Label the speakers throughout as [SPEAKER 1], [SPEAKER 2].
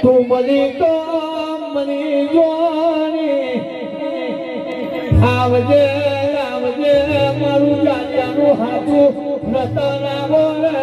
[SPEAKER 1] તું મળી તો મળી જોની આવજે આવજે મારું જાલિયાનું હાથું રતન બોલે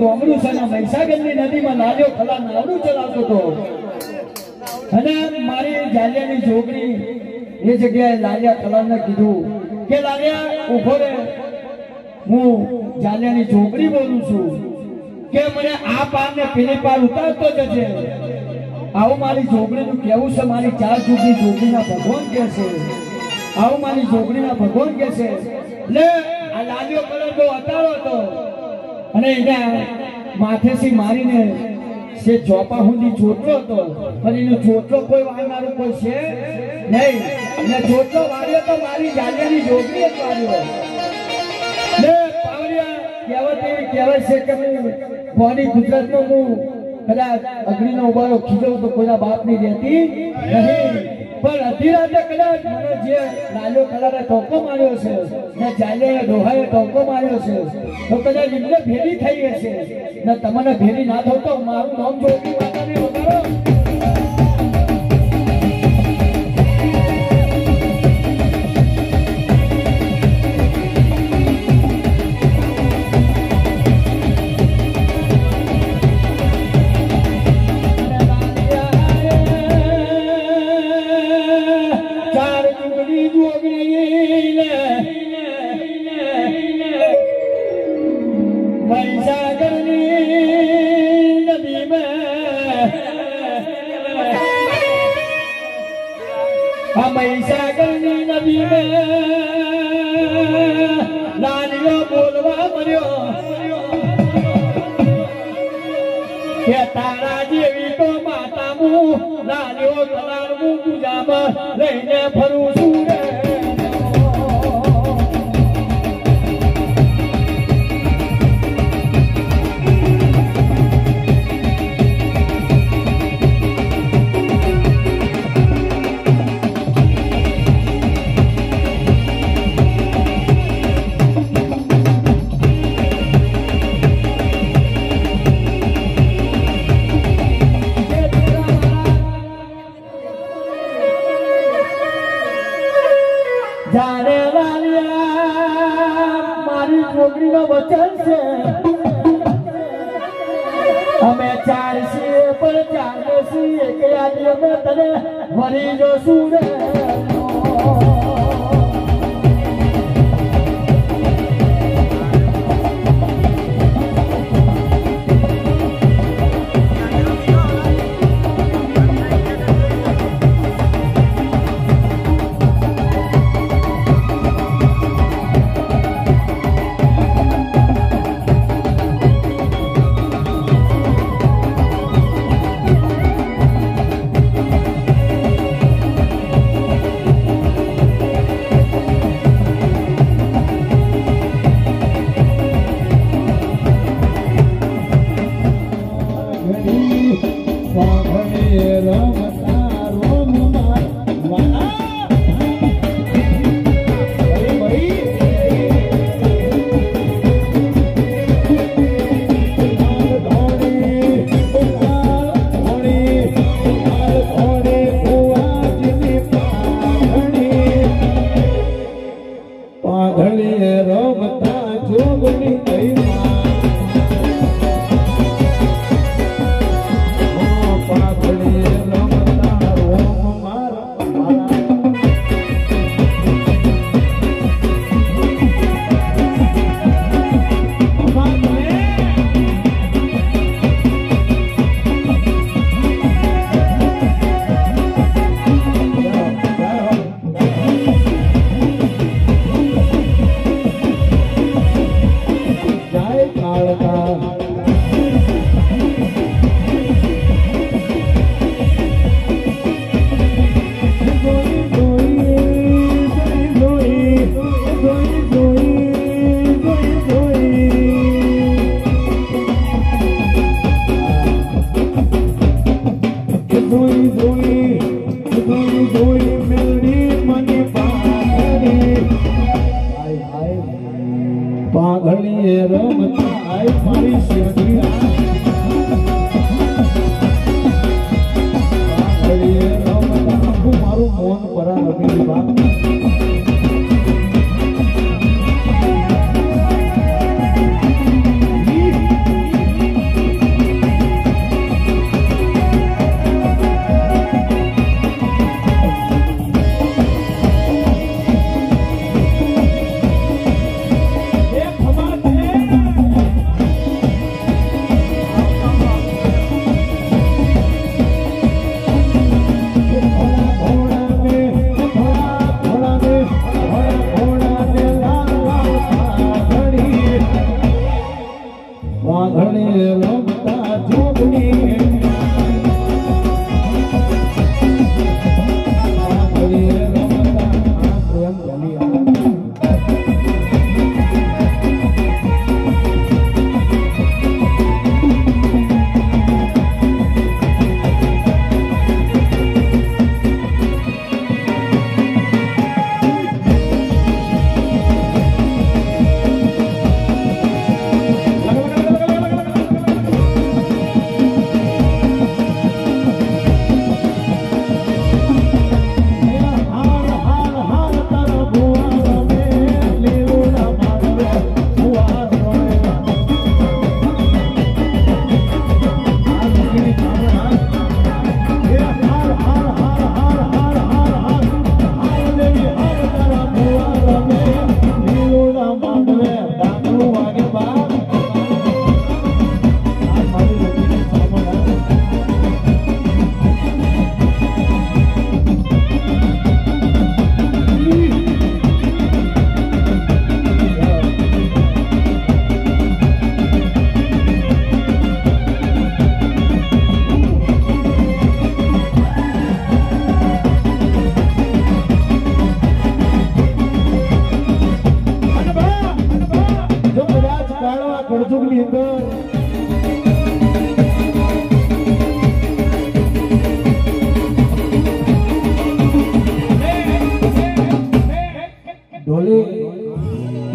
[SPEAKER 1] ગોમડું છે ને મહીસાગરની નદીમાં નાલ્યો ખલા નાવડું ચલાવતો હતો અને મારી જાલિયાની છોકરી એ જગ્યાએ લાલિયા ખલાને કીધું કે લાલિયા ઉભો રે હું જાલિયાની છોકરી બોલું છું કે મને આ પાર ને પેલી પાર ઉતારતો જજે આવું મારી છોકરીનું કેવું છે મારી ચાર છોકરી છોકરીના ભગવાન કે છે આવું મારી છોકરીના ભગવાન કે છે લે આ લાલિયો કલર બહુ અતારો હતો અને એના માથેથી મારીને से ચોપા હુંદી ચોટલો હતો પણ એનો ચોટલો કોઈ વાળનારું કોઈ છે નહીં અને ચોટલો વાળ્યો તો મારી જાલિયાની જોગરી જ વાળ્યો ને પાવડિયા કહેવત એવી કહેવાય છે કે હું ભોની ગુજરાતમાં હું કદાચ અગ્નિનો ઉબારો ખીજવ તો કોઈના બાપની રહેતી નહીં, પણ અડધી રાતે કદાચ મને જે લાલ્યો કલારે ટોકો માર્યો છે ને જાલિયાએ ડોહાએ ટોકો માર્યો છે તો કદાચ એમને ભેરી થઈ હશે ને તમને ભેરી ના થતો મારું નામ જોગી માતાને વગાડો. મહીસાગરની નદી में લાલિયો બોલવા મળ્યો કે તારા જેવી તો માતા હું લાલિયો કલાર હું પૂજામાં લઈને ફરું છું રે. જાણે લાલિયા મારી છોકરીનો વચન છે અમે ચાર છીએ પણ ચાર છીએ કે આજે અમે તને વળી જોશું રે. પાઘડીએ રમતા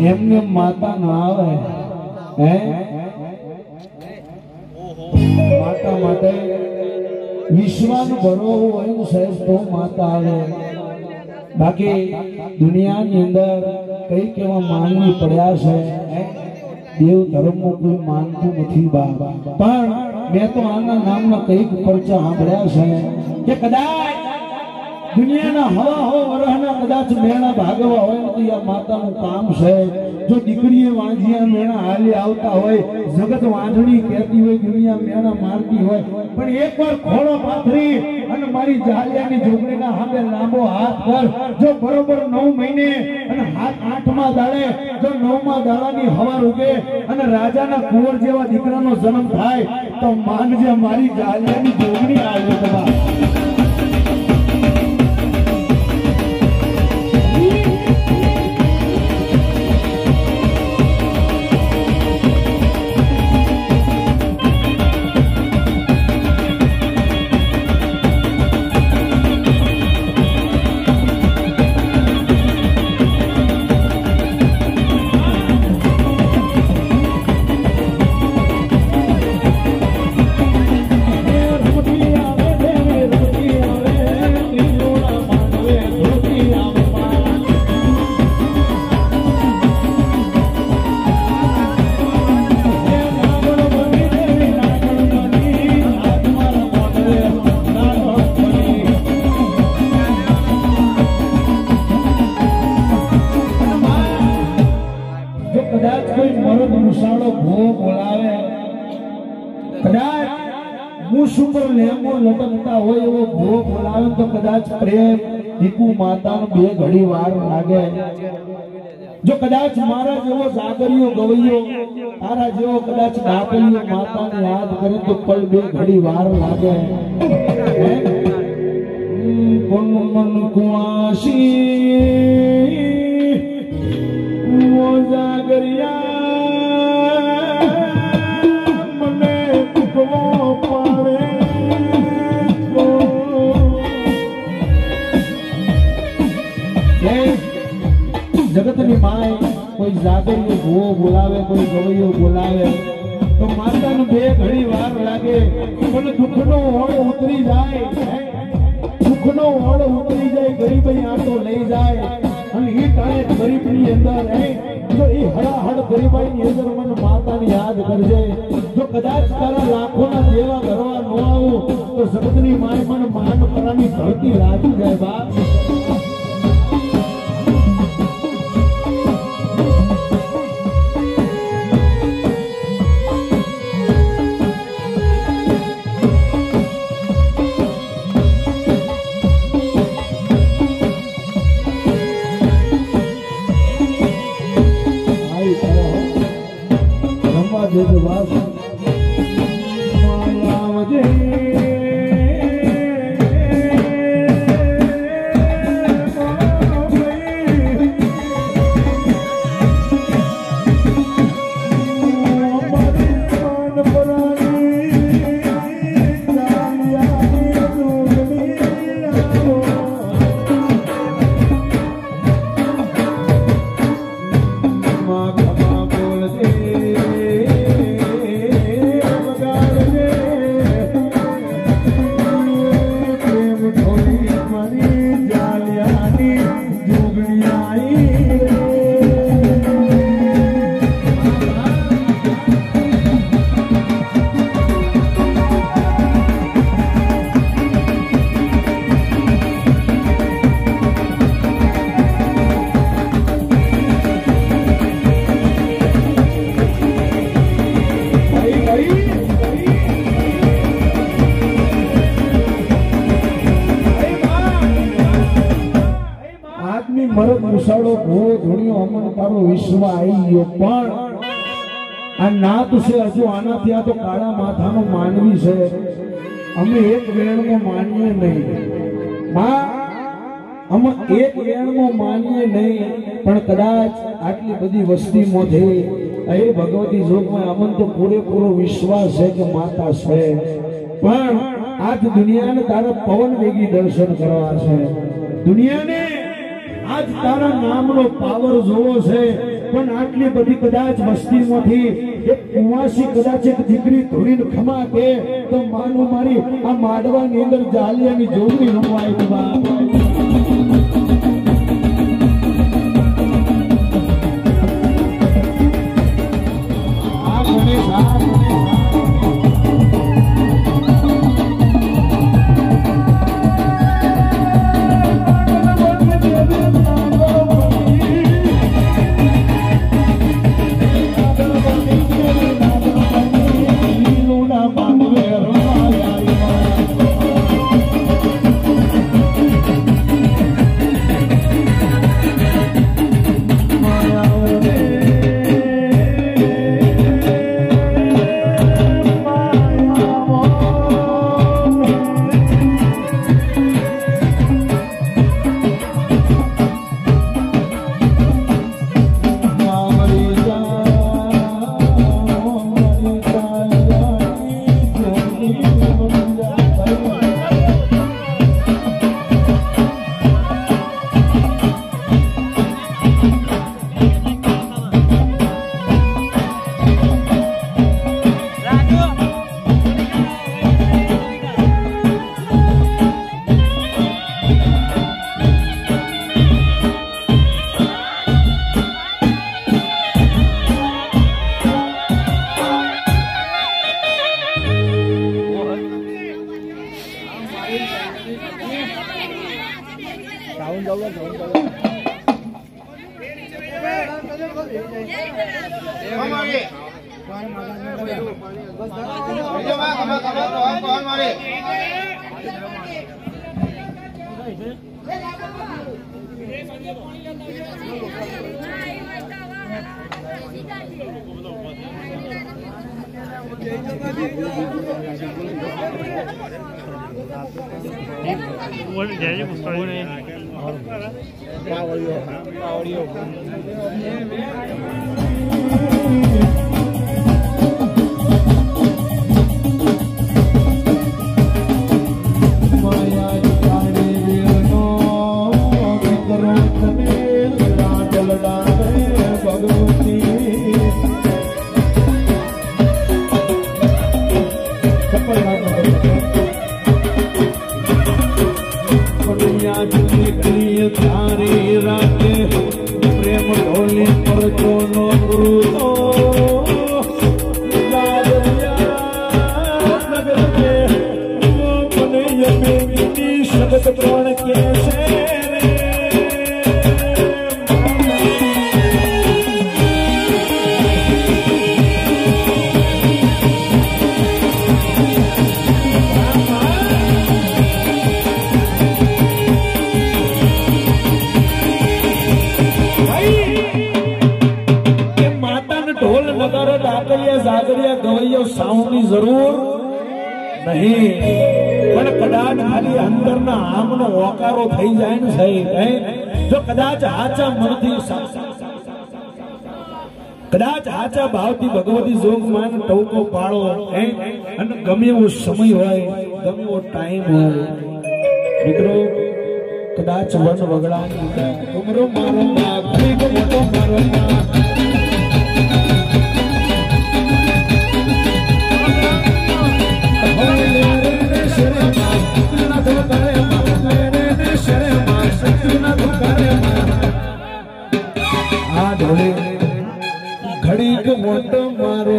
[SPEAKER 2] એમને માતા ના આવે હે માતા માટે વિશ્વાન ભરવો હોય ને સહેજ તો માતા આવે બાકી દુનિયાની અંદર કઈ કેવા માનવી પડ્યા છે દેવ ધર્મમાં કોઈ માનતું નથી બા પણ મેં તો આના નામના કઈક પરચા સાંભળ્યા છે કે કદાચ દુનિયાના હવા હો વરહના કદાચ મેળા ભાગવા હોય તો આ માતાનું કામ છે જો દીકરીએ વાંઢિયા મેળા હાલી આવતા હોય જગત વાંઢણી કહેતી હોય દુનિયા મેળા મારતી હોય પણ એકવાર ખોળો પાથરી અને મારી જાલિયાની જોગણીના સામે લાંબો હાથ કર જો બરોબર 9 મહિને અને 8મા દાડે જો 9મા દાડાની હવા ઉગે અને રાજાના કુંવર જેવા દીકરાનો જન્મ થાય તો માનજે મારી જાલિયાની જોગણી આવી તમા લટકતા હોય એવો ભૂવો બોલાવે તો કદાચ પ્રેમ દીકુ માતાને બે ઘડી વાર લાગે જો કદાચ મારા જેવો જાગરીયો ગવૈયો તારા જેવો કદાચ ડાકરીયો માતાને યાદ કરે તો પલ બે ઘડી વાર લાગે કોન મન કુઆશી ઓ જાગરિયા જગતની માય કોઈ જાગરીયો ભૂવો બોલાવે કોઈ ગવૈયો બોલાવે તો માતાને બે ઘડી વાર લાગે પણ દુઃખનો ઓળો ઉતરી જાય દુઃખનો ઓળો ઉતરી જાય ગરીબાઈ આટો લઈ જાય અને એ ટાણે ગરીબની અંદર જો એ હળાહળ ગરીબાઈની અંદર મને માતાને યાદ કરજે જો કદાચ તારા લાખોના દેવા કરવા ન આવું તો જગતની માય મને માન કરાની ધરતી લાગી જાય બાપ મરદ મુસાડો ઘોડો ધોણિયો અમન તારો વિશ્વ આવી ગયો પણ આ નાત છે હજુ આનાથી આ તો કાળા માથાનો માનવી છે અમે એક વેણમાં માનીએ નહીં અમે એક વેણમાં માનીએ નહીં પણ કદાચ આટલી બધી વસ્તીમાંથી એ ભગવતી જોગમાં અમન તો પૂરેપૂરો વિશ્વાસ છે કે માતા છે પણ આજ દુનિયાને તારા પવન વેગી દર્શન કરવા છે દુનિયાને આજ તારા નામનો પાવર જોવો છે પણ આટલી બધી કદાચ વસ્તીમાંથી એક કુંવાસી કદાચ એક દીકરી ધોરીને ખમા કે તો માનું મારી આ માડવાની અંદર જાલિયાની જોગણી રમવા આવી બાપ સાઉન્ડની જરૂર નહીં પણ કદાચ ખાલી અંદરના આમનો ઓકારો થઈ જાય ને સાહેબ જો કદાચ હાચા મનથી કદાચ હાચા ભાવથી ભગવતી જોગ માન ટોકો પાડો અને ગમે એવો સમય હોય ગમે એવો ટાઈમ હોય મિત્રો કદાચ વન વગડાની ઉમરો મારો બાપ મોટો મારો ઘડીક મોટો મારો